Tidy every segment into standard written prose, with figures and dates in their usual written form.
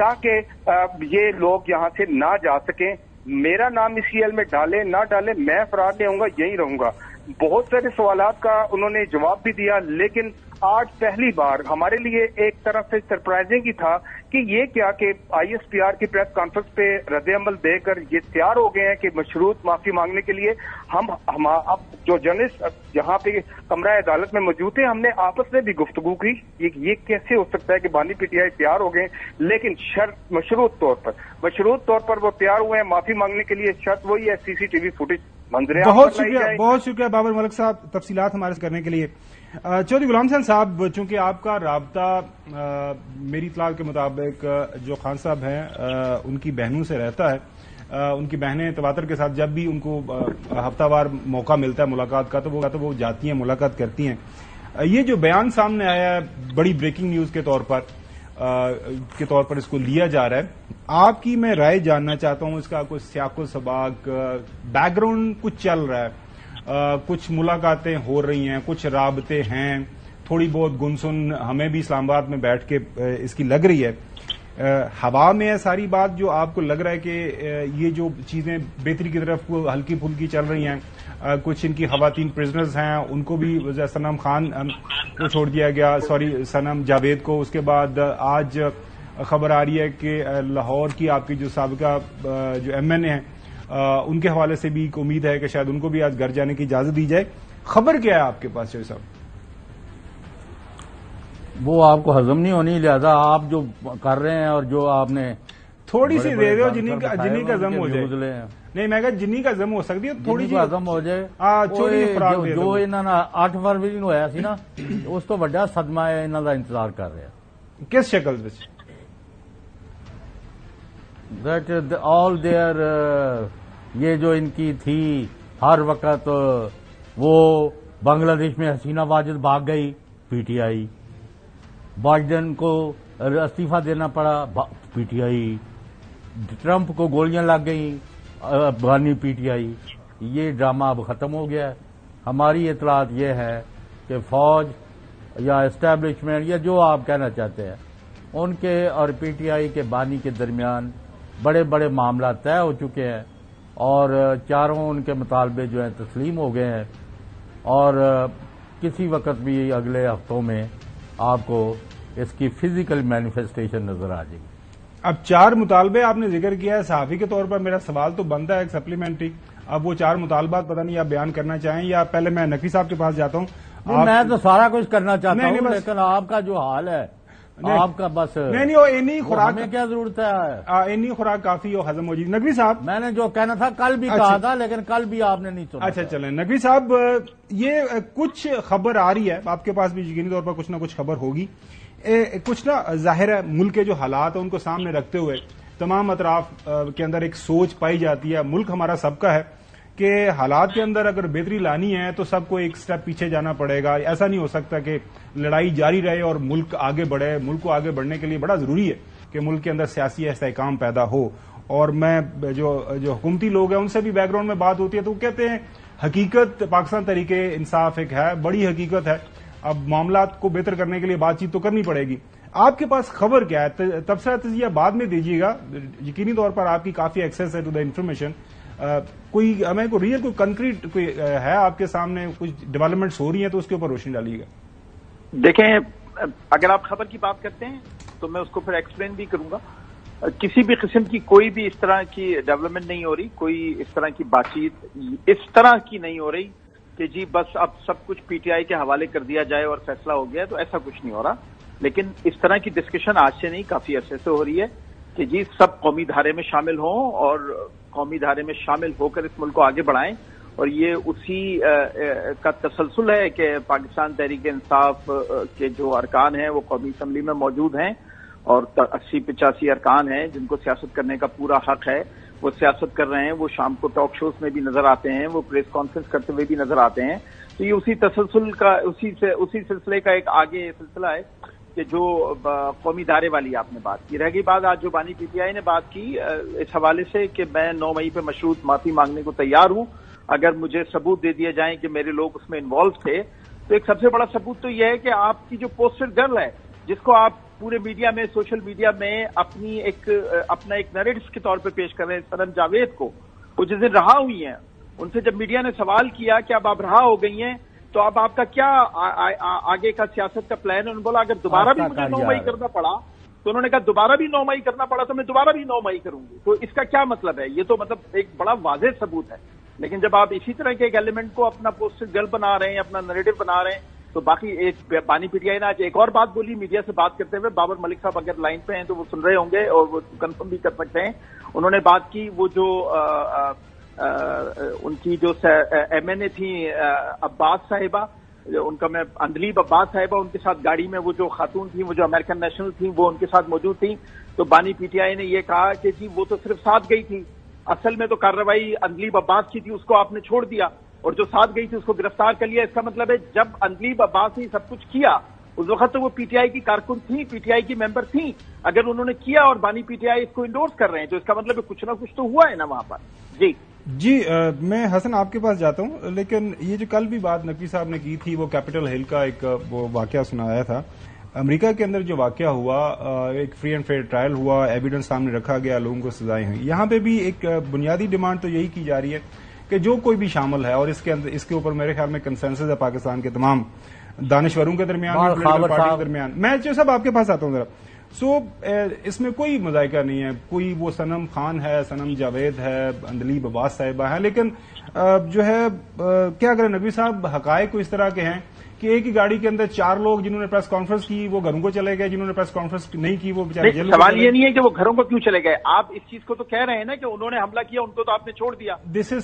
تاکہ یہ لوگ یہاں سے نہ جا سکیں. میرا نام اس ای ایل میں ڈالیں نہ ڈالیں، میں فرار نہیں ہوں گا، یہیں رہوں گا. بہت سارے سوالات کا انہوں نے جواب بھی دیا، لیکن آج پہلی بار ہمارے لیے ایک طرف سے سرپرائزنگ ہی تھا کہ یہ کیا کہ آئی ایس پی آر کی پریس کانفرنس پہ رد عمل دے کر یہ تیار ہو گئے ہیں کہ مشروط معافی مانگنے کے لیے. ہم اب جو جرنلسٹ یہاں پہ کمرہ عدالت میں موجود ہیں، ہم نے آپس میں بھی گفتگو کی یہ کیسے ہو سکتا ہے کہ بانی پی ٹی آئی تیار ہو گئے، لیکن شرط مشروط طور پر وہ تیار ہوئے ہیں معافی مانگنے کے لیے. شرط وہی ہے سی سی ٹی وی فوٹیج منظر عام بہت پر لائی جائے. بہت شکریہ بابر ملک صاحب تفصیلات ہمارے سے کرنے کے لیے. چودھری غلام حسین صاحب، چونکہ آپ کا رابطہ میری اطلاع کے مطابق جو خان صاحب ہیں ان کی بہنوں سے رہتا ہے، ان کی بہنیں تواتر کے ساتھ جب بھی ان کو ہفتہ وار موقع ملتا ہے ملاقات کا تو وہ جاتی ہیں، ملاقات کرتی ہیں. یہ جو بیان سامنے آیا ہے بڑی بریکنگ نیوز کے طور پر اس کو لیا جا رہا ہے، آپ کی میں رائے جاننا چاہتا ہوں. اس کا کوئی سیاق و سباق بیک گراؤنڈ کچھ چل رہا ہے، کچھ ملاقاتیں ہو رہی ہیں، کچھ رابطے ہیں، تھوڑی بہت گنسن ہمیں بھی اسلام آباد میں بیٹھ کے اس کی لگ رہی ہے. ہوا میں ہے ساری بات، جو آپ کو لگ رہا ہے کہ یہ جو چیزیں بہتری کی طرف ہلکی پھلکی چل رہی ہیں. کچھ ان کی خواتین پرزنرز ہیں، ان کو بھی سنم خان کو چھوڑ دیا گیا، سنم جاوید کو. اس کے بعد آج خبر آ رہی ہے کہ لاہور کی آپ کی جو سابقہ جو ایم این اے ہیں ان کے حوالے سے بھی ایک امید ہے کہ شاید ان کو بھی آج گھر جانے کی اجازت دی جائے. خبر کیا ہے آپ کے پاس چودھری صاحب؟ وہ آپ کو ہضم نہیں ہونی، لہذا آپ جو کر رہے ہیں اور جو آپ نے تھوڑی سی دے دو جنی کا ہضم ہو جائے. نہیں میں کہا جنی کا ہضم ہو سکتی ہے، تھوڑی سی ہضم ہو جائے. جو انہوں نے 8 فروری نو ہویا سی نا، اس تو بڑا صدمہ ہے، انہوں کا انتظار کر رہے ہیں. کس شکل میں؟ دیٹ آل دیئر یہ جو ان کی تھی ہر وقت، وہ بنگلہ دیش میں حسینہ واجد بھاگ گئی، پی ٹی آئی. بائیڈن کو استعفی دینا پڑا، پی ٹی آئی. ٹرمپ کو گولیاں لگ گئیں، افغانی پی ٹی آئی. یہ ڈرامہ اب ختم ہو گیا ہے. ہماری اطلاعات یہ ہے کہ فوج یا اسٹیبلشمنٹ یا جو آپ کہنا چاہتے ہیں، ان کے اور پی ٹی آئی کے بانی کے درمیان بڑے بڑے معاملات طے ہو چکے ہیں، اور چاروں ان کے مطالبے جو ہیں تسلیم ہو گئے ہیں، اور کسی وقت بھی اگلے ہفتوں میں آپ کو اس کی فزیکل مینیفیسٹیشن نظر آ جائے گی. اب 4 مطالبے آپ نے ذکر کیا ہے، صحافی کے طور پر میرا سوال تو بنتا ہے ایک سپلیمنٹری. اب وہ 4 مطالبات پتہ نہیں آپ بیان کرنا چاہیں یا پہلے میں نقوی صاحب کے پاس جاتا ہوں. میں تو سارا کچھ کرنا چاہتا ہوں، لیکن آپ کا جو حال ہے، آپ کا بس نہیں خوراک میں کیا ضرورت ہے، اینی خوراک کافی ہو ہضم ہو جی. نقوی صاحب میں نے جو کہنا تھا کل بھی کہا تھا، لیکن کل بھی آپ نے نہیں سنا. اچھا چلیں نقوی صاحب، یہ کچھ خبر آ رہی ہے، آپ کے پاس بھی یقینی طور پر کچھ نہ کچھ خبر ہوگی. کچھ نا ظاہر ہے ملک کے جو حالات ہیں ان کو سامنے رکھتے ہوئے تمام اطراف کے اندر ایک سوچ پائی جاتی ہے. ملک ہمارا سب کا ہے کہ حالات کے اندر اگر بہتری لانی ہے تو سب کو ایک سٹیپ پیچھے جانا پڑے گا. ایسا نہیں ہو سکتا کہ لڑائی جاری رہے اور ملک آگے بڑھے. ملک کو آگے بڑھنے کے لیے بڑا ضروری ہے کہ ملک کے اندر سیاسی استحکام پیدا ہو. اور میں جو حکومتی لوگ ہیں ان سے بھی بیک گراؤنڈ میں بات ہوتی ہے تو وہ کہتے ہیں حقیقت پاکستان تحریک انصاف ایک ہے، بڑی حقیقت ہے. اب معاملات کو بہتر کرنے کے لیے بات چیت تو کرنی پڑے گی. آپ کے پاس خبر کیا ہے؟ تبصرہ تجزیہ بعد میں دیجیے گا، یقینی طور پر آپ کی کافی ایکسیس ہے ٹو دا انفارمیشن. کوئی ہمیں کوئی ریئل کوئی کنکریٹ کوئی ہے آپ کے سامنے، کچھ ڈیولپمنٹس ہو رہی ہیں تو اس کے اوپر روشنی ڈالیے گا. دیکھیں، اگر آپ خبر کی بات کرتے ہیں تو میں اس کو پھر ایکسپلین بھی کروں گا. کسی بھی قسم کی کوئی بھی اس طرح کی ڈیولپمنٹ نہیں ہو رہی، کوئی اس طرح کی بات چیت اس طرح کی نہیں ہو رہی کہ جی بس اب سب کچھ پی ٹی آئی کے حوالے کر دیا جائے اور فیصلہ ہو گیا. تو ایسا کچھ نہیں ہو رہا. لیکن اس طرح کی ڈسکشن آج سے نہیں، کافی عرصے سے ہو رہی ہے کہ جی سب قومی دھارے میں شامل ہوں اور قومی دھارے میں شامل ہو کر اس ملک کو آگے بڑھائیں. اور یہ اسی کا تسلسل ہے کہ پاکستان تحریک انصاف کے جو ارکان ہیں وہ قومی اسمبلی میں موجود ہیں، اور 80-85 ارکان ہیں جن کو سیاست کرنے کا پورا حق ہے. وہ سیاست کر رہے ہیں، وہ شام کو ٹاک شوز میں بھی نظر آتے ہیں، وہ پریس کانفرنس کرتے ہوئے بھی نظر آتے ہیں. تو یہ اسی تسلسل کا اسی سلسلے کا ایک آگے سلسلہ ہے کہ جو قومی دھارے والی آپ نے بات کی. رہ گئی بات آج جو بانی پی ٹی آئی نے بات کی اس حوالے سے کہ میں 9 مئی پہ مشروط معافی مانگنے کو تیار ہوں اگر مجھے ثبوت دے دیے جائیں کہ میرے لوگ اس میں انوالو تھے. تو ایک سب سے بڑا ثبوت تو یہ ہے کہ آپ کی جو پوسٹر گرل ہے جس کو آپ پورے میڈیا میں، سوشل میڈیا میں اپنا ایک نیریٹو کے طور پہ پیش کر رہے ہیں سنم جاوید کو، وہ جس دن رہا ہوئی ہیں، ان سے جب میڈیا نے سوال کیا کہ اب آپ رہا ہو گئی ہیں تو اب آپ کا کیا آگے کا سیاست کا پلان ہے، انہوں نے بولا اگر دوبارہ بھی مجھے 9 مئی کرنا پڑا تو انہوں نے کہا دوبارہ بھی 9 مئی کرنا پڑا تو میں دوبارہ بھی 9 مئی کروں گی. تو اس کا کیا مطلب ہے؟ یہ تو مطلب ایک بڑا واضح ثبوت ہے. لیکن جب آپ اسی طرح کے ایک ایلیمنٹ کو اپنا پوسٹر گرل بنا رہے ہیں، اپنا نریٹو بنا رہے ہیں، تو باقی ایک بانی پی ٹی آئی نے آج ایک اور بات بولی میڈیا سے بات کرتے ہوئے. بابر ملک صاحب اگر لائن پہ ہیں تو وہ سن رہے ہوں گے اور وہ کنفرم بھی کر سکتے ہیں. انہوں نے بات کی وہ جو ان کی جو ایم این اے تھیں عباس صاحبہ، ان کا میں اندلیب عباس صاحبہ، ان کے ساتھ گاڑی میں وہ جو خاتون تھیں، وہ جو امریکن نیشنل تھیں، وہ ان کے ساتھ موجود تھیں. تو بانی پی ٹی آئی نے یہ کہا کہ جی وہ تو صرف ساتھ گئی تھی، اصل میں تو کارروائی اندلیب عباس کی تھی، اس کو آپ نے چھوڑ دیا اور جو ساتھ گئی تھی اس کو گرفتار کر لیا. اس کا مطلب ہے جب اندلیب عباس نے سب کچھ کیا اس وقت تو وہ پی ٹی آئی کی کارکن تھیں، پی ٹی آئی کی ممبر تھیں. اگر انہوں نے کیا اور بانی پی ٹی آئی اس کو انڈورس کر رہے ہیں تو اس کا مطلب ہے کچھ نہ کچھ تو ہوا ہے نا وہاں پر. جی میں حسن آپ کے پاس جاتا ہوں، لیکن یہ جو کل بھی بات نقوی صاحب نے کی تھی، وہ کیپٹل ہل کا ایک وہ واقعہ سنایا تھا. امریکہ کے اندر جو واقعہ ہوا، ایک فری اینڈ فیئر ٹرائل ہوا، ایویڈنس سامنے رکھا گیا، لوگوں کو سزائیں ہوئیں. یہاں پہ بھی ایک بنیادی ڈیمانڈ تو یہی کی جا رہی ہے کہ جو کوئی بھی شامل ہے، اور اس کے اوپر میرے خیال میں کنسنسس ہے پاکستان کے تمام دانشوروں کے درمیان، پولیٹیکل پارٹی کے درمیان. میں جو صاحب آپ کے پاس آتا ہوں ذرا. اس میں کوئی مذائقہ نہیں ہے، کوئی وہ سنم خان ہے، سنم جاوید ہے، اندلیب عباس صاحبہ ہے، لیکن جو ہے کیا کریں نقوی صاحب، حقائق کو اس طرح کے ہیں کہ ایک ہی گاڑی کے اندر 4 لوگ جنہوں نے پریس کانفرنس کی وہ گھروں کو چلے گئے، جنہوں نے پریس کانفرنس نہیں کی وہ بیچارے جیل میں. سوال یہ نہیں ہے کہ وہ گھروں کو کیوں چلے گئے، آپ اس چیز کو تو کہہ رہے ہیں نا کہ انہوں نے حملہ کیا، ان کو تو آپ نے چھوڑ دیا،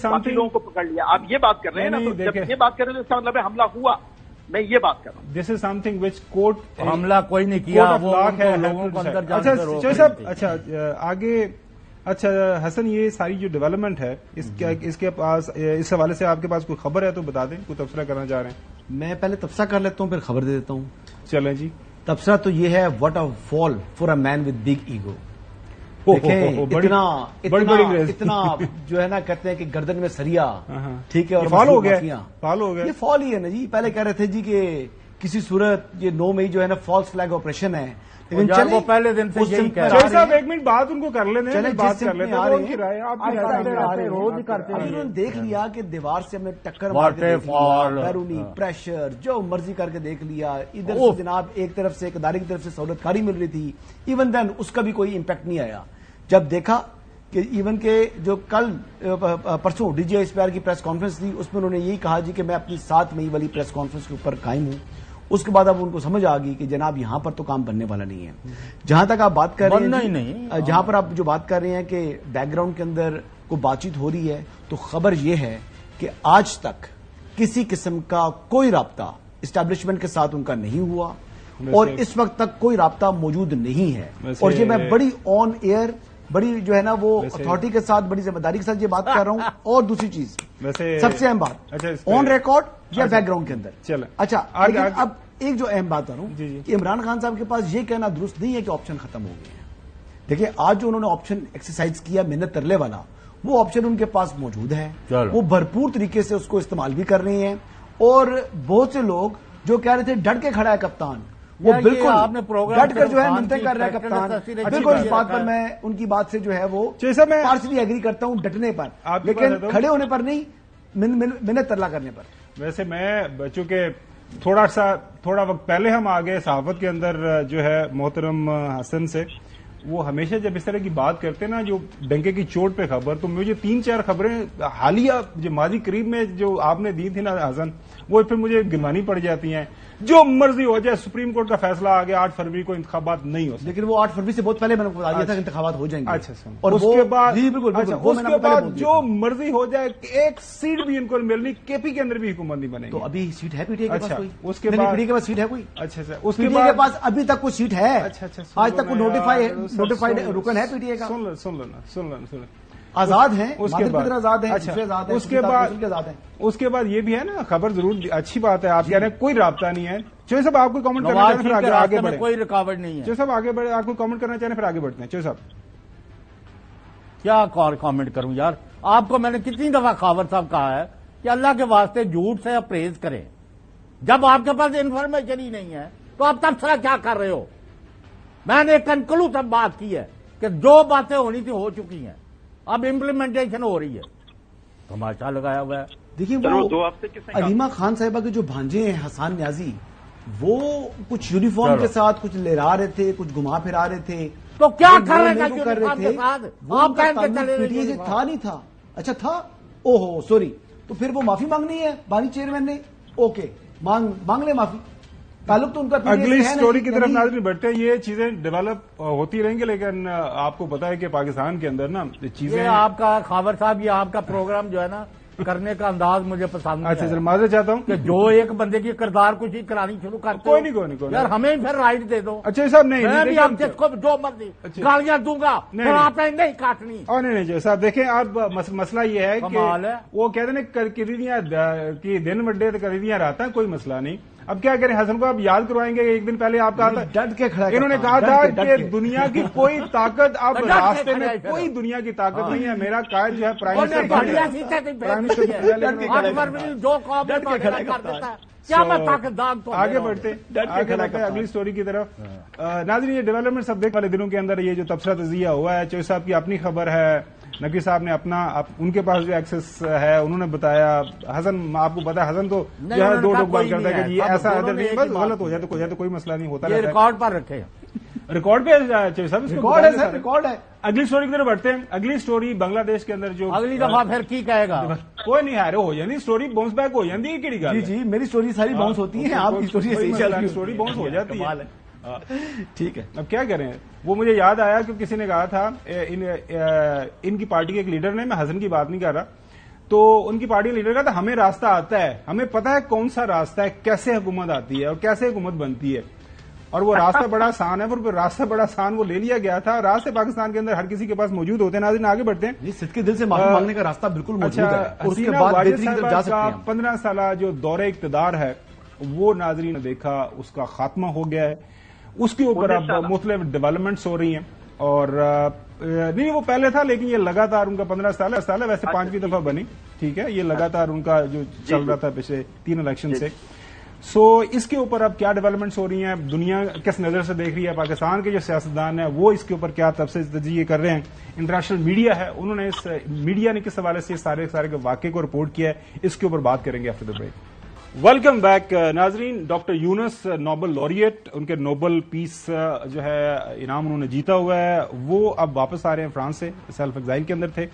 باقی لوگوں کو پکڑ لیا. آپ یہ بات کر رہے ہیں نا، تو جب یہ بات کر رہے ہیں تو اس کا مطلب ہے حملہ ہوا. میں یہ بات کر رہا ہوں، دس از سم تھنگ وچ کورٹ حملہ کوئی نہیں کیا، وہ لوگوں کو اندر جانے سے روک رہی تھی. اچھا آگے، اچھا حسن، یہ ساری جو ڈیولپمنٹ ہے اس کے پاس، اس حوالے سے آپ کے پاس کوئی خبر ہے تو بتا دیں، کوئی تبصرہ کرنا چاہ رہے ہیں؟ میں پہلے تبصرہ کر لیتا ہوں پھر خبر دے دیتا ہوں. چلیں جی. تبصرہ تو یہ ہے، what a fall for a man with big ego. اتنا جو ہے نا کہتے ہیں کہ گردن میں سریا، ٹھیک ہے، اور فال ہو گیا، یہ فال ہی ہے نا جی. پہلے کہہ رہے تھے جی کہ کسی صورت یہ 9 مئی جو ہے نا فالس فلیگ آپریشن ہے، لیکن وہ پہلے دن سے یہی کہہ رہے ہیں. صاحب ایک منٹ بات ان کو کر لینے، بات کر لیتے ہیں. انہوں نے دیکھ لیا کہ دیوار سے ہم نے ٹکر مار کے بیرونی پریشر جو مرضی کر کے دیکھ لیا، ادھر سے جناب ایک طرف سے ادارے کی طرف سے سہولت کاری مل رہی تھی، ایون دین اس کا بھی کوئی امپیکٹ نہیں آیا. جب دیکھا کہ ایون کے جو کل پرسوں ڈی جی آئی اسپیئر کی پریس کانفرنس تھی، اس میں انہوں نے یہی کہا جی کہ میں اپنی 7 مئی والی پریس کانفرنس کے اوپر قائم ہوں. اس کے بعد اب ان کو سمجھ آ گئی کہ جناب یہاں پر تو کام بننے والا نہیں ہے. جہاں تک آپ بات کر رہے ہیں، جہاں پر آپ جو بات کر رہے ہیں کہ بیک گراؤنڈ کے اندر کوئی بات چیت ہو رہی ہے، تو خبر یہ ہے کہ آج تک کسی قسم کا کوئی رابطہ اسٹیبلشمنٹ کے ساتھ ان کا نہیں ہوا، اور اس وقت تک کوئی رابطہ موجود نہیں ہے. اور یہ میں بڑی آن ایئر، بڑی جو ہے نا وہ اتھارٹی کے ساتھ، بڑی ذمہ داری کے ساتھ یہ بات کر رہا ہوں. اور دوسری چیز سب سے اہم بات، آن ریکارڈ یا بیک گراؤنڈ کے اندر. اچھا اب ایک جو اہم بات کر رہا ہوں کہ عمران خان صاحب کے پاس یہ کہنا درست نہیں ہے کہ آپشن ختم ہو گئے ہیں. دیکھیں آج جو انہوں نے آپشن ایکسرسائز کیا محنت ترلے والا، وہ آپشن ان کے پاس موجود ہے، وہ بھرپور طریقے سے اس کو استعمال بھی کر رہے ہیں. اور بہت سے لوگ جو کہہ رہے تھے ڈٹ کے کھڑا ہے کپتان، وہ بالکل ڈٹ کر جو ہے منتیں کر رہا ہے کپتان. بالکل اس بات پر میں ان کی بات سے جو ہے وہ پارشلی ایگری کرتا ہوں، ڈٹنے پر، لیکن کھڑے ہونے پر نہیں، منت ترلا کرنے پر. ویسے میں چونکہ تھوڑا وقت پہلے ہم آگے صحافت کے اندر جو ہے محترم حسن سے، وہ ہمیشہ جب اس طرح کی بات کرتے نا جو ڈنکے کی چوٹ پہ خبر، تو مجھے 3-4 خبریں حالیہ جو ماضی قریب میں جو آپ نے دی تھی نا حسن، وہ پھر مجھے گنوانی پڑ جاتی ہیں. جو مرضی ہو جائے، سپریم کورٹ کا فیصلہ آ گیا 8 فروری کو انتخابات نہیں ہو سکتے، لیکن وہ 8 فروری سے بہت پہلے میں نے بتا دیا تھا کہ انتخابات ہو جائیں گے. اچھا، اور اس کے بعد اس کے بعد جو مرضی ہو جائے، ایک سیٹ بھی ان کو ملنی، کے پی کے اندر بھی حکومت نہیں بنے گی. تو ابھی سیٹ ہے پی ٹی آئی کے پاس کوئی؟ اس کے بعد پی ٹی آئی کے پاس سیٹ ہے کوئی؟ اچھا، اس کے پاس ابھی تک کوئی سیٹ ہے؟ آج تک کوئی نوٹیفائڈ رکن ہے پی ٹی آئی کا؟ سن لو آزاد ہیں، اس کے بعد آزاد ہیں، اس کے بعد یہ بھی ہے نا خبر، ضرور اچھی بات ہے آپ کہہ رہے ہیں کوئی رابطہ نہیں ہے. چوہے صاحب آپ کو کامنٹ کرنا چاہیں پھر آگے بڑھیں، کوئی رکاوٹ نہیں ہے. چوہے صاحب آگے بڑھے، آپ کو کامنٹ کرنا چاہیں پھر آگے بڑھتے ہیں. چوہے صاحب کیا کامنٹ کروں یار، آپ کو میں نے کتنی دفعہ خاور صاحب کہا ہے کہ اللہ کے واسطے جھوٹ سے پرہیز کریں. جب آپ کے پاس انفارمیشن ہی نہیں ہے تو آپ تبصرہ کیا کر رہے ہو؟ میں نے کنکلوسو بات کی ہے کہ جو باتیں ہونی تھی ہو چکی ہیں، اب امپلیمنٹیشن ہو رہی ہے، تماشا لگایا ہوا ہے۔ دیکھیے وہ علیمہ خان صاحبہ کے جو بھانجے ہیں حسان نیازی، وہ کچھ یونیفارم کے ساتھ کچھ لہرا رہے تھے، کچھ گھما پھرا رہے تھے، تو کیا کر رہے تھے تھا نہیں تھا؟ اچھا تھا، اوہو سوری، تو پھر وہ معافی مانگنی ہے بانی چیئرمین نے، اوکے مانگ لے معافی، تعلق تو ان کا اگلی سٹوری کی طرف ناظرین بڑھتے ہیں۔ یہ چیزیں ڈیولپ ہوتی رہیں گی، لیکن آپ کو پتا ہے کہ پاکستان کے اندر نا چیزیں، آپ کا خاور صاحب، یہ آپ کا پروگرام جو ہے نا کرنے کا انداز مجھے پسند ہے۔ اچھا سر، معذرت چاہتا ہوں کہ جو ایک بندے کی کردار کشی کرانی شروع کرتے، کوئی نہیں یار ہمیں پھر رائٹ دے دو۔ اچھا صاحب، نہیں میں بھی آپ جس کو جو مرضی گالیاں دوں گا، پھر آپ نے نہیں کاٹنی۔ نہیں صاحب دیکھیں، آپ مسئلہ یہ ہے کہ وہ کہتے ہیں کہ دن بڑے تو کریدیاں راتاں، کوئی مسئلہ نہیں۔ اب کیا کریں، حسن کو آپ یاد کروائیں گے، ایک دن پہلے آپ کہا تھا، ڈٹ کے کھڑا، انہوں نے کہا تھا کہ دنیا کی کوئی طاقت اب راستے میں، کوئی دنیا کی طاقت نہیں ہے، میرا قائد جو ہے پرائم آگے بڑھتے اگلی سٹوری کی طرف۔ ناظرین، یہ ڈیولپمنٹ سب دیکھنے والے دنوں کے اندر یہ جو تبصرہ تجزیہ ہوا ہے، چوہے صاحب کی اپنی خبر ہے، نقوی صاحب نے اپنا، ان کے پاس جو ایکسس ہے انہوں نے بتایا، حسن آپ کو پتا ہے حسن تو جو ہے دو ڈوک بات کرتا ہے کہ یہ ایسا نہیں، بس غلط ہو جائے تو کوئی مسئلہ نہیں ہوتا، یہ ریکارڈ پر رکھے، ریکارڈ پہ چوہے صاحب ریکارڈ ہے۔ اگلی سٹوری کی طرف بڑھتے ہیں۔ اگلی سٹوری بنگلہ دیش کے اندر جو اگلی دفعہ پھر کی کہے گا، کوئی نہیں ہارے ہو جاتی سٹوری، باؤنس بیک ہو جاتی ہے، کیڑی گل؟ جی میری سٹوری ساری باؤنس ہوتی ہے، آپ کی سٹوری باؤنس ہو جاتی ہے، ٹھیک ہے۔ اب کیا کریں، وہ مجھے یاد آیا کہ کسی نے کہا تھا، ان کی پارٹی کے ایک لیڈر نے، میں حسن کی بات نہیں کر رہا، تو ان کی پارٹی کا لیڈر کہا تھا ہمیں راستہ آتا ہے، ہمیں پتا ہے کون سا راستہ ہے، کیسے حکومت آتی ہے اور کیسے حکومت بنتی ہے، اور وہ راستہ بڑا آسان ہے، پھر راستہ بڑا آسان وہ لے لیا گیا تھا۔ راستے پاکستان کے اندر ہر کسی کے پاس موجود ہوتے ہیں۔ ناظرین آگے بڑھتے ہیں، صدق کے دل سے معافی مانگنے کا راستہ بالکل موجود ہے، اور اس کے بعد بہتری کی طرف جا سکتے ہیں۔ 15 سالہ جو دور اقتدار ہے وہ ناظرین نے دیکھا اس کا خاتمہ ہو گیا ہے، اس کے اوپر اب مختلف ڈیولپمنٹس ہو رہی ہیں، اور نہیں وہ پہلے تھا لیکن یہ لگاتار ان کا 15 سال ہے، ویسے 5ویں دفعہ بنی، ٹھیک ہے، یہ لگاتار ان کا جو چل رہا تھا پچھلے 3 الیکشن سے۔ سو اس کے اوپر اب کیا ڈیولپمنٹس ہو رہی ہیں، دنیا کس نظر سے دیکھ رہی ہے، پاکستان کے جو سیاستدان ہیں وہ اس کے اوپر کیا تبصرے تجزیے کر رہے ہیں، انٹرنیشنل میڈیا ہے، انہوں نے اس میڈیا نے کس حوالے سے سارے کے واقعے کو رپورٹ کیا ہے، اس کے اوپر بات کریں گے after the break. Welcome back ناظرین۔ ڈاکٹر یونس نوبل لوریٹ، ان کے نوبل پیس جو ہے انعام انہوں نے جیتا ہوا ہے، وہ اب واپس آ رہے ہیں فرانس سے، سیلف ایگزائل کے اندر تھے،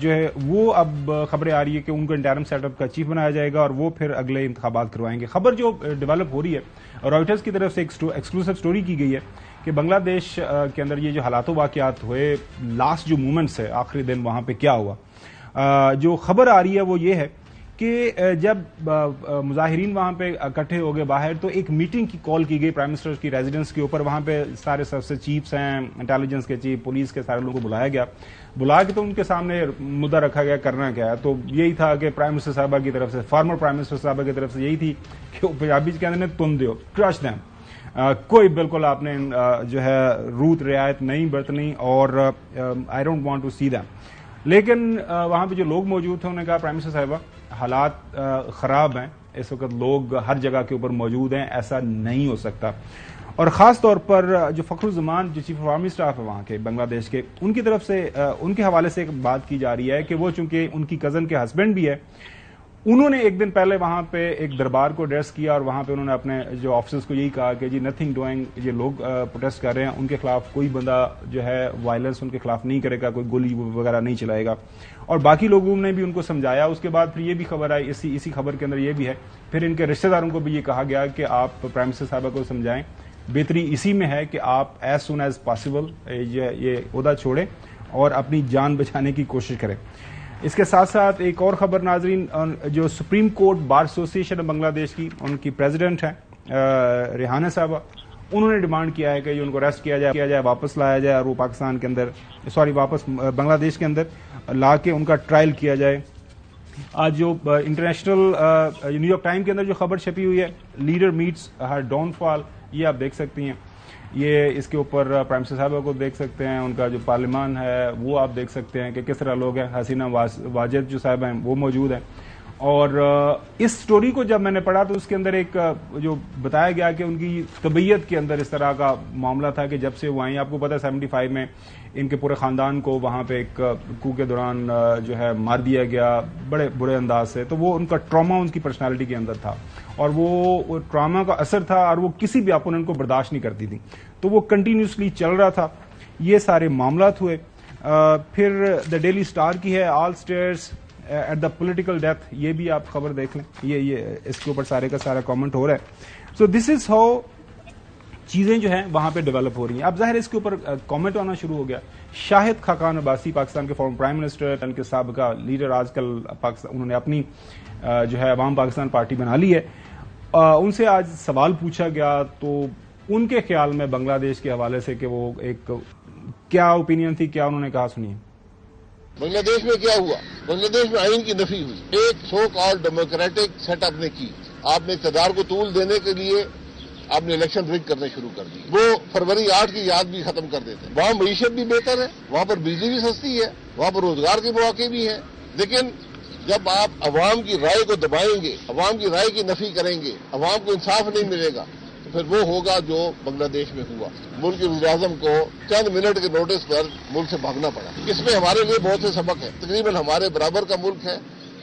جو ہے وہ اب خبریں آ رہی ہے کہ ان کو انٹرم سیٹ اپ کا چیف بنایا جائے گا اور وہ پھر اگلے انتخابات کروائیں گے۔ خبر جو ڈیولپ ہو رہی ہے، رائٹرز کی طرف سے ایک ایکسکلوسیو سٹوری کی گئی ہے کہ بنگلہ دیش کے اندر یہ جو حالات و واقعات ہوئے، لاسٹ جو مومنٹس ہے، آخری دن وہاں پہ کیا ہوا، جو خبر آ رہی ہے وہ یہ ہے کہ جب مظاہرین وہاں پہ اکٹھے ہو گئے باہر، تو ایک میٹنگ کی کال کی گئی پرائم منسٹر کی ریزیڈنس کے اوپر، وہاں پہ سارے سب سے چیفز ہیں، انٹیلیجنس کے چیف، پولیس کے سارے لوگوں کو بلایا گیا، بلا کے تو ان کے سامنے مدعا رکھا گیا کرنا کیا ہے، تو یہی تھا کہ پرائم منسٹر صاحبہ کی طرف سے، فارمر پرائم منسٹر صاحبہ کی طرف سے یہی تھی کہ پنجابی کے اندر تم دیو کرش دیم، کوئی بالکل آپ نے جو ہے روت رعایت نہیں برتنی، اور I don't want to see them. لیکن وہاں پہ جو لوگ موجود تھے انہوں نے کہا پرائم منسٹر صاحبہ حالات خراب ہیں، اس وقت لوگ ہر جگہ کے اوپر موجود ہیں، ایسا نہیں ہو سکتا، اور خاص طور پر جو فخر الزمان جو چیف آف آرمی اسٹاف ہے وہاں کے بنگلہ دیش کے، ان کی طرف سے ان کے حوالے سے ایک بات کی جا رہی ہے کہ وہ چونکہ ان کی کزن کے ہسبینڈ بھی ہے، انہوں نے ایک دن پہلے وہاں پہ ایک دربار کو ایڈریس کیا، اور وہاں پہ انہوں نے اپنے جو آفیسرز کو یہی کہا کہ جی نتھنگ ڈوئنگ، یہ لوگ پروٹیسٹ کر رہے ہیں، ان کے خلاف کوئی بندہ جو ہے وائلنس ان کے خلاف نہیں کرے گا، کوئی گولی وغیرہ نہیں چلائے گا، اور باقی لوگوں نے بھی ان کو سمجھایا۔ اس کے بعد پھر یہ بھی خبر آئی، اسی خبر کے اندر یہ بھی ہے، پھر ان کے رشتہ داروں کو بھی یہ کہا گیا کہ آپ پرائم منسٹر صاحبہ کو سمجھائیں، بہتری اسی میں ہے کہ آپ ایز سون ایز پاسبل یہ عہدہ چھوڑیں اور اپنی جان بچانے کی کوشش کریں۔ اس کے ساتھ ساتھ ایک اور خبر ناظرین، جو سپریم کورٹ بار ایسوسیشن بنگلہ دیش کی، ان کی پریزیڈنٹ ہیں ریحانہ صاحبہ، انہوں نے ڈیمانڈ کیا ہے کہ یہ ان کو اریسٹ کیا جائے، واپس لایا جائے، اور وہ پاکستان کے اندر واپس بنگلہ دیش کے اندر لا کے ان کا ٹرائل کیا جائے۔ آج جو انٹرنیشنل نیو یارک ٹائم کے اندر جو خبر چھپی ہوئی ہے، لیڈر میٹس ہر ڈاؤن فال، یہ آپ دیکھ سکتی ہیں، یہ اس کے اوپر پرائم منسٹر صاحبہ کو دیکھ سکتے ہیں، ان کا جو پارلیمان ہے وہ آپ دیکھ سکتے ہیں کہ کس طرح لوگ ہیں، حسینہ واجد جو صاحب ہیں وہ موجود ہیں، اور اس سٹوری کو جب میں نے پڑھا تو اس کے اندر ایک جو بتایا گیا کہ ان کی طبیعت کے اندر اس طرح کا معاملہ تھا کہ جب سے وہ آئیں، آپ کو پتا ہے 75 میں ان کے پورے خاندان کو وہاں پہ ایک کو کے دوران جو ہے مار دیا گیا بڑے برے انداز سے، تو وہ ان کا ٹراما ان کی پرسنالٹی کے اندر تھا اور وہ ٹراما کا اثر تھا اور وہ کسی بھی اپوننٹ کو برداشت نہیں کرتی تھی، تو وہ کنٹینیوسلی چل رہا تھا. یہ سارے معاملات ہوئے. پھر دا ڈیلی اسٹار کی ہے all stares at the political death, یہ بھی آپ خبر دیکھ لیں، یہ اس کے اوپر سارے کا سارا کامنٹ ہو رہا ہے. سو دس از ہاؤ چیزیں جو ہیں وہاں پہ ڈیولپ ہو رہی ہیں. اب ظاہر اس کے اوپر کامنٹ آنا شروع ہو گیا. شاہد خاقان عباسی پاکستان کے فارمر پرائم منسٹر، ان کے سابقہ لیڈر، آج کل انہوں نے اپنی جو ہے عوام پاکستان پارٹی بنا لی ہے. ان سے آج سوال پوچھا گیا تو ان کے خیال میں بنگلہ دیش کے حوالے سے کہ وہ ایک کیا اوپینین تھی، کیا انہوں نے کہا، سنیے. بنگلہ دیش میں کیا ہوا؟ بنگلہ دیش میں آئین کی نفی ہوئی. ایک سو کال ڈیموکریٹک سیٹ اپ نے کی. آپ نے اقتدار کو طول دینے کے لیے آپ نے الیکشن رگ کرنے شروع کر دی. وہ فروری 8 کی یاد بھی ختم کر دیتے. وہاں معیشت بھی بہتر ہے، وہاں پر بجلی بھی سستی ہے، وہاں پر روزگار کے مواقع بھی ہیں. لیکن جب آپ عوام کی رائے کو دبائیں گے، عوام کی رائے کی نفی کریں گے، عوام کو انصاف نہیں ملے گا، تو پھر وہ ہوگا جو بنگلہ دیش میں ہوا. ملک کے وزیر اعظم کو چند منٹ کے نوٹس پر ملک سے بھاگنا پڑا. اس میں ہمارے لیے بہت سے سبق ہیں. تقریباً ہمارے برابر کا ملک ہے،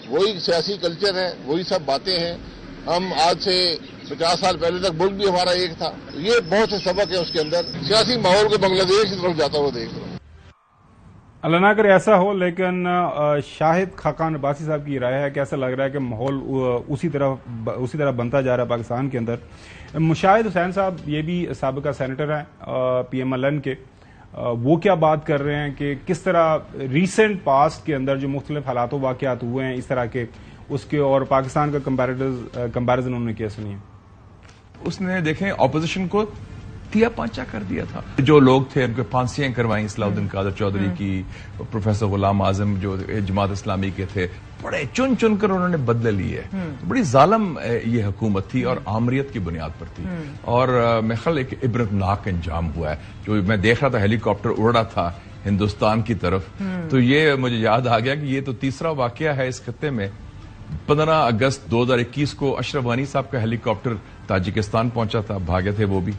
وہی سیاسی کلچر ہے، وہی سب باتیں ہیں. ہم آج سے 50 سال پہلے تک ملک بھی ہمارا ایک تھا. یہ بہت سے سبق ہے اس کے اندر. سیاسی ماحول کو بنگلہ دیش کی طرف جاتا ہوا دیکھ رہا ہوں. اللہ نہ کرے ایسا ہو، لیکن شاہد خاقان عباسی صاحب کی رائے ہے کہ ایسا لگ رہا ہے کہ ماحول اسی طرح بنتا جا رہا ہے پاکستان کے اندر. مشاہد حسین صاحب یہ بھی سابقہ سینیٹر ہیں PMLN کے، وہ کیا بات کر رہے ہیں کہ کس طرح ریسنٹ پاسٹ کے اندر جو مختلف حالات و واقعات ہوئے ہیں اس طرح کے، اس کے اور پاکستان کا کمپیریزن انہوں نے کیا، سنیے. اس نے دیکھیں اپوزیشن کو تیا پانچا کر دیا تھا. جو لوگ تھے ان کو پھانسیاں کروائیں، صلاح الدین قادر چودھری کی، پروفیسر غلام اعظم جو جماعت اسلامی کے تھے، بڑے چن چن کر انہوں نے بدلے لیے. بڑی ظالم یہ حکومت تھی اور آمریت کی بنیاد پر تھی. اور میرے خیال ایک عبرتناک انجام ہوا ہے. جو میں دیکھ رہا تھا ہیلی کاپٹر اڑ رہا تھا ہندوستان کی طرف، تو یہ مجھے یاد آ گیا کہ یہ تو تیسرا واقعہ ہے اس خطے میں. 15 اگست 2021 کو اشرف غنی صاحب کا ہیلی کاپٹر تاجکستان پہنچا تھا، بھاگے تھے وہ بھی.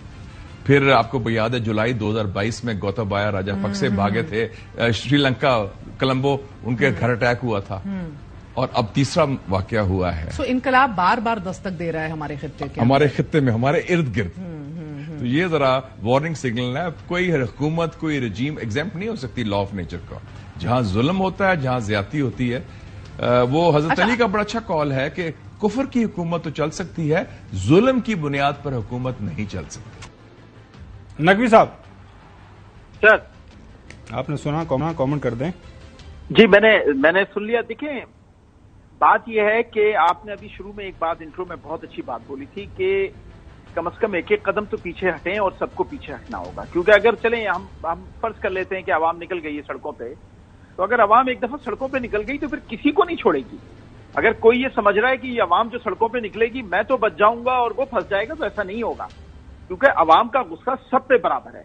پھر آپ کو یاد ہے جولائی 2022 میں گوتابایا راجہ پکسے بھاگے تھے شری لنکا، کولمبو، ان کے گھر اٹیک ہوا تھا. اور اب تیسرا واقعہ ہوا ہے. سو انقلاب بار بار دستک دے رہا ہے ہمارے خطے میں، ہمارے ارد گرد. تو یہ ذرا وارننگ سگنل ہے. کوئی حکومت، کوئی رجیم ایگزیمپٹ نہیں ہو سکتی لا آف نیچر کا. جہاں ظلم ہوتا ہے، جہاں زیادتی ہوتی ہے. وہ حضرت علی کا بڑا اچھا کال ہے کہ کفر کی حکومت تو چل سکتی ہے، ظلم کی بنیاد پر حکومت نہیں چل سکتی. نقوی صاحب سر، آپ نے سنا، کامنٹ کر دیں. جی میں نے سن لیا. دیکھیں بات یہ ہے کہ آپ نے ابھی شروع میں ایک بات انٹرو میں بہت اچھی بات بولی تھی کہ کم از کم ایک قدم تو پیچھے ہٹیں اور سب کو پیچھے ہٹنا ہوگا. کیونکہ اگر چلیں ہم فرض کر لیتے ہیں کہ عوام نکل گئی ہے سڑکوں پہ، تو اگر عوام ایک دفعہ سڑکوں پہ نکل گئی تو پھر کسی کو نہیں چھوڑے گی. اگر کوئی یہ سمجھ رہا ہے کہ یہ عوام جو سڑکوں پہ نکلے گی میں تو بچ جاؤں گا اور وہ پھنس جائے گا، تو ایسا نہیں ہوگا. کیونکہ عوام کا غصہ سب پہ برابر ہے.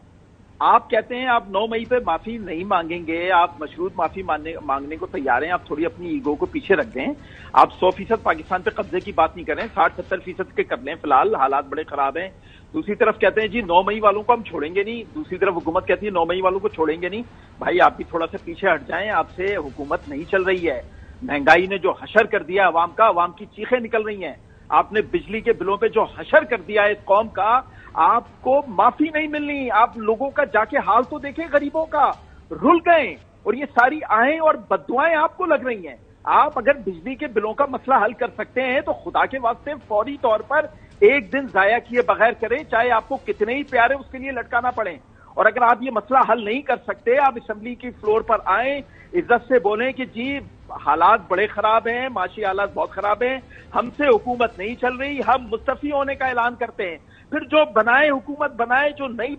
آپ کہتے ہیں آپ 9 مئی پہ معافی نہیں مانگیں گے، آپ مشروط معافی مانگنے کو تیار ہیں، آپ تھوڑی اپنی ایگو کو پیچھے رکھ دیں. آپ 100% پاکستان پہ قبضے کی بات نہیں کریں، 60-70% کے کر لیں. فی الحال حالات بڑے خراب ہیں. دوسری طرف کہتے ہیں جی 9 مئی والوں کو ہم چھوڑیں گے نہیں، دوسری طرف حکومت کہتی ہے 9 مئی والوں کو چھوڑیں گے نہیں. بھائی آپ بھی تھوڑا سا پیچھے ہٹ جائیں، آپ سے حکومت نہیں چل رہی ہے. مہنگائی نے جو حشر کر دیا عوام کا، عوام کی چیخیں نکل رہی ہیں. آپ نے بجلی کے بلوں پہ جو حشر کر دیا ہے اس قوم کا، آپ کو معافی نہیں ملنی. آپ لوگوں کا جا کے حال تو دیکھیں، غریبوں کا رل گئے. اور یہ ساری آہیں اور بددعائیں آپ کو لگ رہی ہیں. آپ اگر بجلی کے بلوں کا مسئلہ حل کر سکتے ہیں تو خدا کے واسطے فوری طور پر ایک دن ضائع کیے بغیر کریں، چاہے آپ کو کتنے ہی پیارے اس کے لیے لٹکانا پڑے. اور اگر آپ یہ مسئلہ حل نہیں کر سکتے، آپ اسمبلی کی فلور پر آئیں، عزت سے بولیں کہ جی حالات بڑے خراب ہیں، معاشی حالات بہت خراب ہیں، ہم سے حکومت نہیں چل رہی، ہم مستعفی ہونے کا اعلان کرتے ہیں. پھر جو بنائے حکومت بنائے، جو نہیں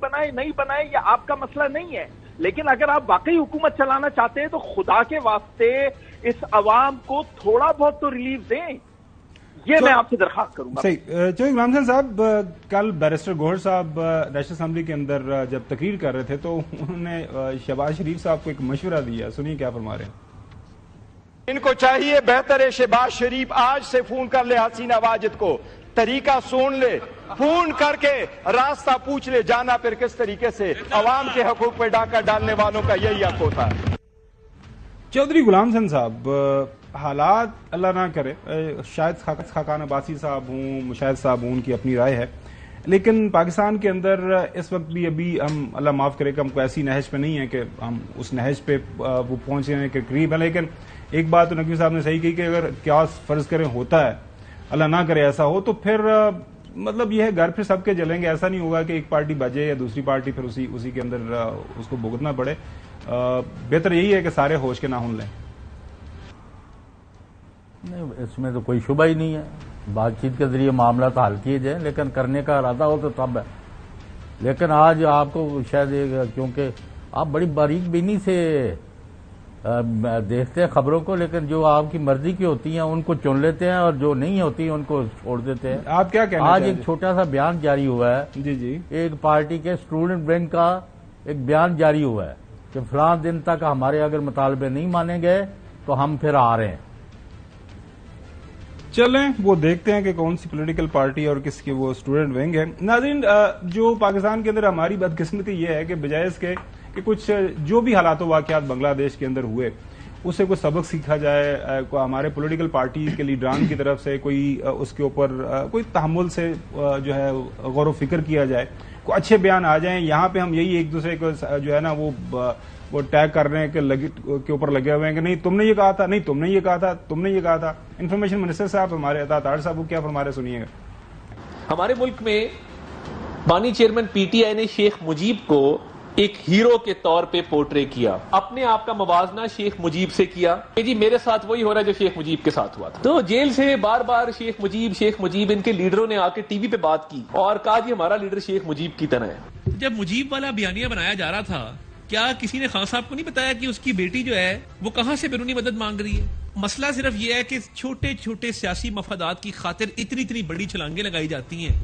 بنائے یہ آپ کا مسئلہ نہیں ہے. لیکن اگر آپ واقعی حکومت چلانا چاہتے ہیں تو خدا کے واسطے اس عوام کو تھوڑا بہت تو ریلیف دیں. یہ میں آپ سے درخواست کروں گا. صحیح. چودھری غلام حسین صاحب، کل بیرسٹر گوہر صاحب نیشنل اسمبلی کے اندر جب تقریر کر رہے تھے تو انہوں نے شہباز شریف صاحب کو ایک مشورہ دیا. سنیے کیا فرما رہے ہیں. ان کو چاہیے بہتر ہے شہباز شریف آج سے فون کر لے حسینہ واجد کو، طریقہ سن لے، فون کر کے راستہ پوچھ لے، جانا پھر کس طریقے سے عوام کے حقوق پہ ڈاکہ ڈالنے والوں کا یہی حق ہوتا ہے۔ چودھری غلام حسن صاحب، حالات اللہ نہ کرے، شاید خاقان عباسی صاحب ہوں، مشاہد صاحب ہوں، ان کی اپنی رائے ہے، لیکن پاکستان کے اندر اس وقت بھی ابھی ہم اللہ معاف کرے کہ ہم کو ایسی نہج پہ نہیں ہے کہ ہم اس نہج پہ وہ پہنچنے کے قریب ہے، لیکن ایک بات تو نقوی صاحب نے صحیح کی کہ اگر کیا فرض کریں ہوتا ہے، اللہ نہ کرے ایسا ہو، تو پھر مطلب یہ ہے گھر پھر سب کے جلیں گے، ایسا نہیں ہوگا کہ ایک پارٹی بجے یا دوسری پارٹی پھر اسی کے اندر اس کو بھگتنا پڑے۔ بہتر یہی ہے کہ سارے ہوش کے ناخن لیں۔ نہیں، اس میں تو کوئی شبہ ہی نہیں ہے، بات چیت کے ذریعے معاملات حل کیے جائیں، لیکن کرنے کا ارادہ ہو تو تب ہے۔ لیکن آج آپ کو شاید کیونکہ آپ بڑی باریک بینی سے دیکھتے ہیں خبروں کو، لیکن جو آپ کی مرضی کی ہوتی ہیں ان کو چن لیتے ہیں اور جو نہیں ہوتی ان کو چھوڑ دیتے ہیں۔ آپ کیا کہنا آج ایک چھوٹا سا بیان جاری ہوا ہے، جی ایک پارٹی کے اسٹوڈنٹ ونگ کا ایک بیان جاری ہوا ہے کہ فلاں دن تک ہمارے اگر مطالبے نہیں مانے گئے تو ہم پھر آ رہے ہیں۔ چلیں وہ دیکھتے ہیں کہ کون سی پولیٹیکل پارٹی اور کس کی وہ اسٹوڈنٹ ونگ ہے۔ ناظرین، جو پاکستان کے اندر ہماری بدقسمتی یہ ہے کہ بجائے اس کے کہ کچھ جو بھی حالات و واقعات بنگلہ دیش کے اندر ہوئے اس سے کوئی سبق سیکھا جائے، ہمارے پولیٹیکل پارٹی کے لیڈران کی طرف سے کوئی اس کے اوپر کوئی تحمل سے جو ہے غور و فکر کیا جائے، کوئی اچھے بیان آ جائیں۔ یہاں پہ ہم یہی ایک دوسرے کو جو ہے نا وہ ٹیگ کر رہے ہیں کہ کے اوپر لگے ہوئے ہیں کہ نہیں تم نے یہ کہا تھا، نہیں تم نے یہ کہا تھا، تم نے یہ کہا تھا۔ انفارمیشن منسٹر صاحب ہمارے عطا طاہر صاحب وہ کیا فرما رہے سنیے گا۔ ہمارے ملک میں بانی چیئرمین پی ٹی آئی نے شیخ مجیب کو ایک ہیرو کے طور پہ پورٹرے کیا، اپنے آپ کا موازنہ شیخ مجیب سے کیا کہ جی میرے ساتھ وہی ہو رہا ہے جو شیخ مجیب کے ساتھ ہوا تھا۔ تو جیل سے بار بار شیخ مجیب ان کے لیڈروں نے آ کے ٹی وی پہ بات کی اور کہا جی ہمارا لیڈر شیخ مجیب کی طرح ہے۔ جب مجیب والا بیانیہ بنایا جا رہا تھا، کیا کسی نے خان صاحب کو نہیں بتایا کہ اس کی بیٹی جو ہے وہ کہاں سے بیرونی مدد مانگ رہی ہے؟ مسئلہ صرف یہ ہے کہ چھوٹے چھوٹے سیاسی مفادات کی خاطر اتنی بڑی چھلانگیں لگائی جاتی ہیں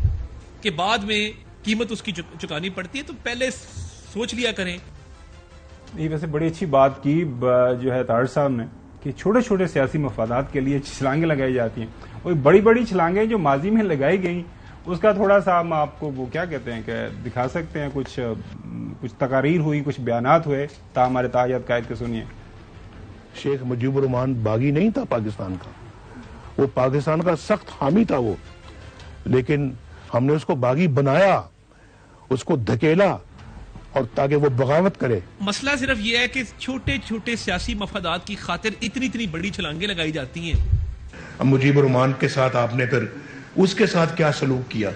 کہ بعد میں قیمت اس کی چکانی پڑتی ہے، تو پہلے سوچ لیا کریں۔ یہ ویسے بڑی اچھی بات کی جو ہے طاہر صاحب نے کہ چھوٹے چھوٹے سیاسی مفادات کے لیے چھلانگیں لگائی جاتی ہیں، اور بڑی بڑی چھلانگیں جو ماضی میں لگائی گئیں اس کا تھوڑا سا ہم آپ کو وہ کیا کہتے ہیں کہ دکھا سکتے ہیں، کچھ تقاریر ہوئی، کچھ بیانات ہوئے، ہمارے تاجات قائد کے سنیے۔ شیخ مجیب الرحمان باغی نہیں تھا پاکستان کا، وہ پاکستان کا سخت حامی تھا وہ، لیکن ہم نے اس کو باغی بنایا، اس کو دھکیلا اور تاکہ وہ بغاوت کرے۔ مسئلہ صرف یہ ہے کہ چھوٹے چھوٹے سیاسی مفادات کی خاطر اتنی بڑی چھلانگیں لگائی جاتی ہیں۔ مجیب الرحمان کے ساتھ آپ نے پھر اس کے ساتھ کیا سلوک کیا،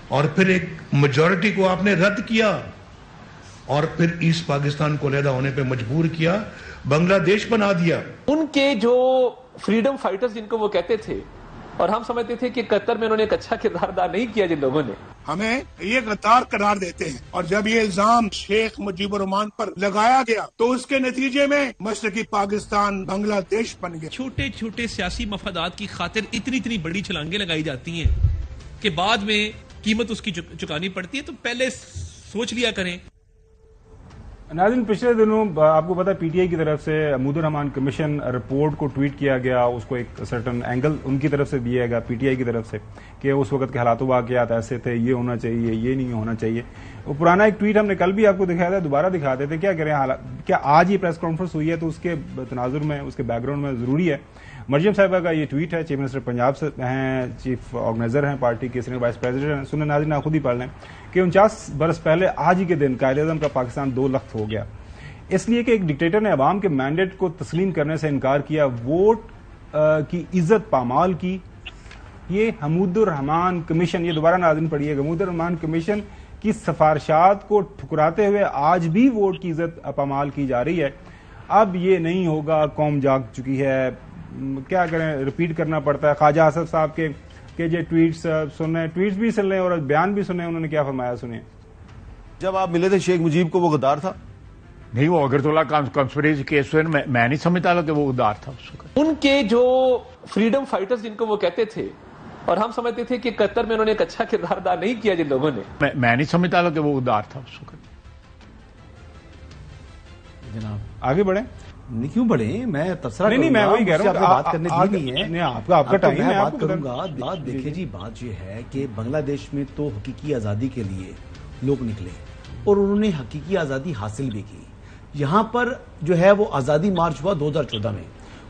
اور پھر ایک میجورٹی کو آپ نے رد کیا اور پھر ایسٹ پاکستان کو علیحدہ ہونے پہ مجبور کیا، بنگلہ دیش بنا دیا۔ ان کے جو فریڈم فائٹرز جن کو وہ کہتے تھے، اور ہم سمجھتے تھے کہ قطر میں انہوں نے ایک اچھا کردار ادا نہیں کیا جن لوگوں نے، ہمیں یہ غدار قرار دیتے ہیں، اور جب یہ الزام شیخ مجیب الرحمان پر لگایا گیا تو اس کے نتیجے میں مشرقی پاکستان بنگلہ دیش بن گیا۔ چھوٹے چھوٹے سیاسی مفادات کی خاطر اتنی بڑی چھلانگیں لگائی جاتی ہیں کہ بعد میں قیمت اس کی چکانی پڑتی ہے، تو پہلے سوچ لیا کریں۔ ناظرین، پچھلے دنوں آپ کو پتا پی ٹی آئی کی طرف سے محمود الرحمان کمیشن رپورٹ کو ٹویٹ کیا گیا، اس کو ایک سرٹن اینگل ان کی طرف سے دیا گیا پی ٹی آئی کی طرف سے کہ اس وقت کے حالات و واقعات ایسے تھے، یہ ہونا چاہیے، یہ نہیں ہونا چاہیے۔ وہ پرانا ایک ٹویٹ ہم نے کل بھی آپ کو دکھایا تھا، دوبارہ دکھاتے تھے۔ کیا کریں، کیا آج یہ پریس کانفرنس ہوئی ہے تو اس کے تناظر میں، اس کے بیک گراؤنڈ میں ضروری ہے۔ مریم صاحبہ کا یہ ٹویٹ ہے، چیف منسٹر پنجاب سے ہیں، چیف آرگنائزر ہیں پارٹی کے، سینئر وائس پریزیڈنٹ ہیں۔ سنیں ناظرین، آپ خود ہی پڑھ لیں کہ 49 برس پہلے آج ہی کے دن قائد اعظم کا پاکستان 2 لخت ہو گیا، اس لیے کہ ایک ڈکٹیٹر نے عوام کے مینڈیٹ کو تسلیم کرنے سے انکار کیا، ووٹ کی عزت پامال کی۔ یہ حمود الرحمان کمیشن، یہ دوبارہ ناظرین پڑھیے، حمود الرحمان کمیشن کی سفارشات کو ٹھکراتے ہوئے آج بھی ووٹ کی عزت پامال کی جا رہی ہے۔ اب یہ نہیں ہوگا، قوم جاگ چکی ہے، کیا کریں، ریپیٹ کرنا پڑتا ہے۔ خواجہ آصف صاحب کے جو ٹویٹس سنیں، ٹویٹس بھی سن لیں اور بیان بھی سنیں، انہوں نے کیا فرمایا سنیں۔ جب آپ ملے تھے شیخ مجیب کو وہ غدار تھا؟ نہیں، وہ اگرتلہ کانسپریسی کیس میں نہیں سمجھتا کہ وہ غدار تھا اس وقت۔ ان کے جو فریڈم فائٹرز جن کو وہ کہتے تھے، اور ہم سمجھتے تھے کہ قطر میں انہوں نے ایک اچھا کردار ادا نہیں کیا جن لوگوں نے، میں نہیں سمجھتا کہ وہ غدار تھا اس وقت۔ جناب آگے بڑھیں۔ نہیں کیوں بڑھے، میں تبصرہ نہیں میں وہی کہہ رہا ہوں بات کرنے دی نہیں ہے، آپ کا ٹائم ہے، بات کروں گا۔ بات دیکھیں جی، بات یہ ہے کہ بنگلہ دیش میں تو حقیقی آزادی کے لیے لوگ نکلے اور انہوں نے حقیقی آزادی حاصل بھی کی۔ یہاں پر جو ہے وہ آزادی مارچ ہوا 2014 میں،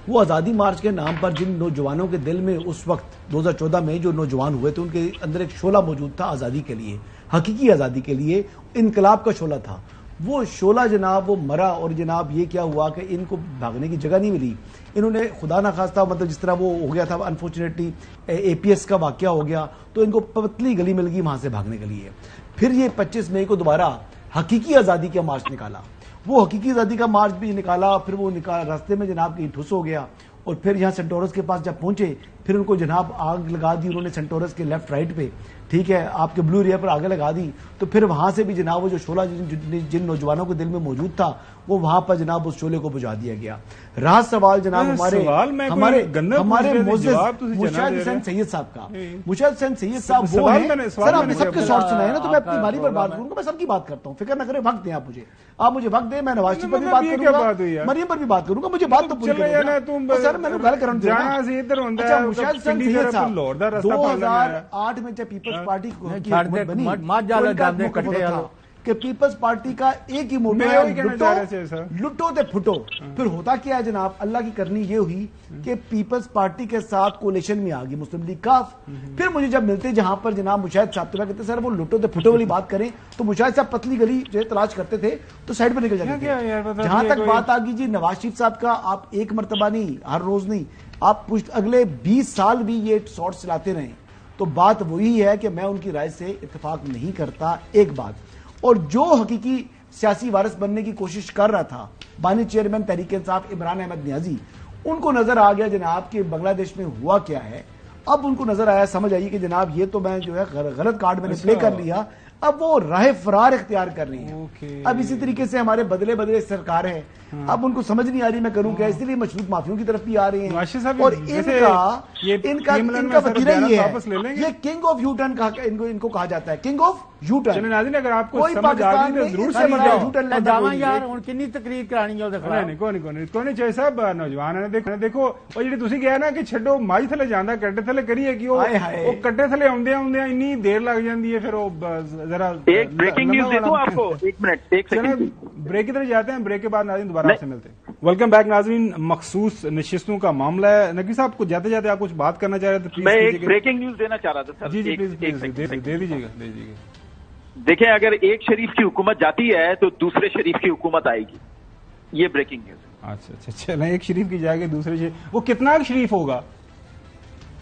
وہ آزادی مارچ کے نام پر جن نوجوانوں کے دل میں اس وقت 2014 میں جو نوجوان ہوئے تھے ان کے اندر ایک شعلہ موجود تھا آزادی کے لیے، حقیقی آزادی کے لیے، انقلاب کا شعلہ تھا۔ وہ شعلہ جناب وہ مرا، اور جناب یہ کیا ہوا کہ ان کو بھاگنے کی جگہ نہیں ملی۔ انہوں نے خدا نخواستہ مطلب جس طرح وہ ہو گیا تھا انفارچونیٹلی APS کا واقعہ ہو گیا، تو ان کو پتلی گلی مل گئی وہاں سے بھاگنے کے لیے۔ پھر یہ 25 مئی کو دوبارہ حقیقی آزادی کا مارچ نکالا، وہ حقیقی آزادی کا مارچ بھی نکالا، پھر وہ راستے میں جناب کی ٹھس ہو گیا، اور پھر یہاں سینٹورس کے پاس جب پہنچے پھر ان کو جناب آگ لگا دی انہوں نے سینٹورس کے لیفٹ رائٹ پہ، ٹھیک ہے، آپ کے بلو ایریا پر آگے لگا دی۔ تو پھر وہاں سے بھی جناب وہ جو شعلہ جن نوجوانوں کے دل میں موجود تھا وہ وہاں پر جناب اس شعلے کو بجھا دیا گیا۔ رہا سوال جناب ہمارے مشاہد حسین سید صاحب کا، مشاہد حسین سید صاحب وہ ہیں، سر آپ نے سب کے شارٹ سنائے نا، تو میں اپنی باری پر بات کروں گا، میں سب کی بات کرتا ہوں، فکر نہ کریں، وقت دیں آپ مجھے وقت دیں، میں نواز شریف پر بھی بات کروں گا، مریم پر بھی بات کروں گا، مجھے بات تو پوری کریں سر، میں نے گل کرنا چاہوں گا۔ مشاہد حسین سید صاحب 2008 میں جب پیپلز پارٹی بنی کہ پیپلز پارٹی کا ایک ہی موٹو ہے لٹو تے پھٹو۔ پھر ہوتا کیا ہے جناب، اللہ کی کرنی یہ ہوئی کہ پیپلز پارٹی کے ساتھ کولیشن میں آ گئی مسلم لیگ کاف۔ پھر مجھے جب ملتے جہاں پر جناب مشاہد صاحب تو کہتے سر وہ لٹو تے پھٹو والی بات کریں، تو مشاہد صاحب پتلی گلی جو تلاش کرتے تھے تو سائڈ پہ نکل جاتے تھے۔ جہاں تک بات آ گئی جی نواز شریف صاحب کا، آپ ایک مرتبہ نہیں، ہر روز نہیں، آپ اگلے 20 سال بھی یہ شارٹ چلاتے رہے، تو بات وہی ہے کہ میں ان کی رائے سے اتفاق نہیں کرتا، ایک بات۔ اور جو حقیقی سیاسی وارث بننے کی کوشش کر رہا تھا بانی چیئرمین تحریک انصاف عمران احمد نیازی، ان کو نظر آ گیا جناب کہ بنگلہ دیش میں ہوا کیا ہے۔ اب ان کو نظر آیا، سمجھ آئی کہ جناب یہ تو میں جو ہے غلط کارڈ میں نے پلے کر لیا، اب وہ راہ فرار اختیار کر رہی ہیں۔ اب اسی طریقے سے ہمارے بدلے سرکار ہے، اب ان کو سمجھ نہیں آ رہی میں کروں کیا، اس لیے مشروط مافیوں کی طرف بھی آ رہے ہیں، اور ان کا وتیرہ یہ ہے، یہ کنگ آف یو ٹرن ان کو کہا جاتا ہے، کنگ آف یو ٹرن۔ اگر آپ کو سمجھ آ گئی تو ضرور سے یار ہوں کنی تقریر کرانی ہے کوئی نہیں چاہیے صاحب نوجوان نے دیکھو وہ جی تھی کہا نا کہ چڈو مائی تھلے جانا کٹے تھلے کریے کہ وہ کٹے تھلے آدھے انی دیر لگ جاتی ہے، پھر وہ ذرا بریکنگ نیوز دے دوں آپ کو، ایک منٹ ایک سیکنڈ بریک کی طرف جاتے ہیں، بریک کے بعد ناظرین دوبارہ آپ سے ملتے ہیں۔ ویلکم بیک ناظرین، مخصوص نشستوں کا معاملہ ہے، نقوی صاحب کو جاتے جاتے آپ کچھ بات کرنا چاہ رہے تھے، میں ایک بریکنگ نیوز دینا چاہ رہا تھا سر، جی پلیز دے دیجیے گا۔ دیکھیں اگر ایک شریف کی حکومت جاتی ہے تو دوسرے شریف کی حکومت آئے گی، یہ بریکنگ نیوز ہے۔ اچھا چلیں، ایک شریف کی جائے گی دوسرے شریف، وہ کتنا شریف ہوگا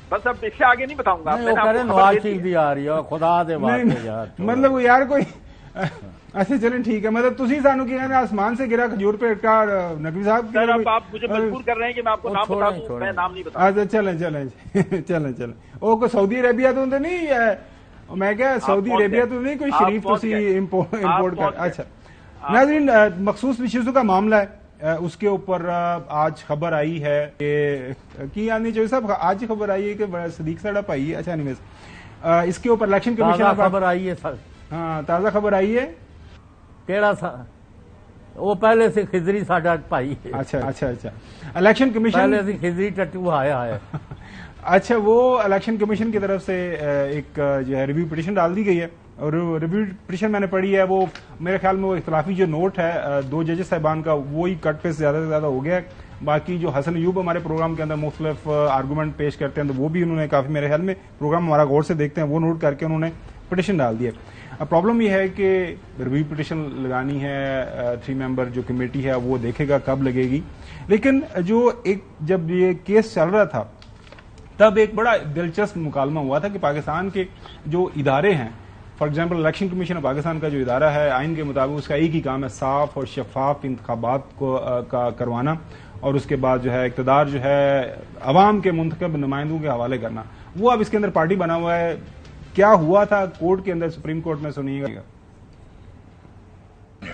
بس اب اس سے آگے نہیں بتاؤں گا، نواز شریف بھی آ رہی ہے، خدا دے مطلب یار کوئی اچھا چلیں ٹھیک ہے، مطلب تسی سانو کی کہنا آسمان سے گرا کھجور پہ اٹکا نقوی صاحب سر، اب آپ مجھے مجبور کر رہے ہیں کہ میں آپ کو نام بتا دوں، میں نام نہیں بتا۔ اچھا چلیں وہ کوئی سعودی عربیہ تو نہیں ہے، میں کیا سعودی عربیہ تو نہیں کوئی شریف تسی امپورٹ کر۔ اچھا ناظرین، مخصوص نشستوں کا معاملہ ہے، اس کے اوپر آج خبر آئی ہے کہ آنی چاہیے صاحب، آج خبر آئی ہے کہ صدیق سڑپ آئی ہے۔ اچھا نہیں، اس کے اوپر الیکشن کمیشن خبر آئی ہے سر، ہاں تازہ خبر آئی ہے، کیڑا سا وہ پہلے سے خضری ساڈا بھائی ہے۔ اچھا الیکشن کمیشن پہلے سے خضری ٹٹو آیا ہے۔ اچھا وہ الیکشن کمیشن کی طرف سے ایک جو ہے ریویو پٹیشن ڈال دی گئی ہے، اور ریویو پٹیشن میں نے پڑھی ہے، وہ میرے خیال میں وہ اختلافی جو نوٹ ہے 2 ججز صاحبان کا وہی کٹ پہ زیادہ سے زیادہ ہو گیا ہے، باقی جو حسن ایوب ہمارے پروگرام کے اندر مختلف آرگومنٹ پیش کرتے ہیں تو وہ بھی انہوں نے کافی میرے خیال میں پروگرام ہمارا غور سے دیکھتے ہیں وہ نوٹ کر کے انہوں نے پٹیشن ڈال دی ہے۔ اب پرابلم یہ ہے کہ ریویو پٹیشن لگانی ہے، 3 ممبر جو کمیٹی ہے وہ دیکھے گا کب لگے گی، لیکن جو جب یہ کیس چل رہا تھا تب ایک بڑا دلچسپ مکالمہ ہوا تھا کہ پاکستان کے جو ادارے ہیں، for example election commission of Pakistan کا جو ادارہ ہے آئین کے مطابق اس کا ایک ہی کام ہے صاف اور شفاف انتخابات کو کروانا، اور اس کے بعد جو ہے اقتدار جو ہے عوام کے منتخب نمائندوں کے حوالے کرنا، وہ اب اس کے اندر پارٹی بنا ہوا ہے۔ کیا ہوا تھا کورٹ کے اندر، سپریم کورٹ میں سنیے گا۔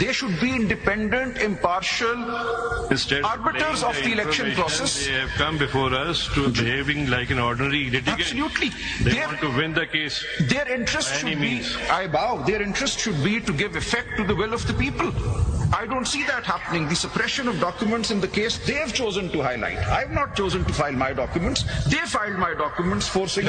They should be independent, impartial arbiters of the election process. They have come before us to behaving like an ordinary litigant. Absolutely. They want to win the case. Their interest should be, I bow, their interest should be to give effect to the will of the people. I don't see that happening. The suppression of documents in the case they have chosen to highlight. I have not chosen to file my documents. They filed my documents forcing.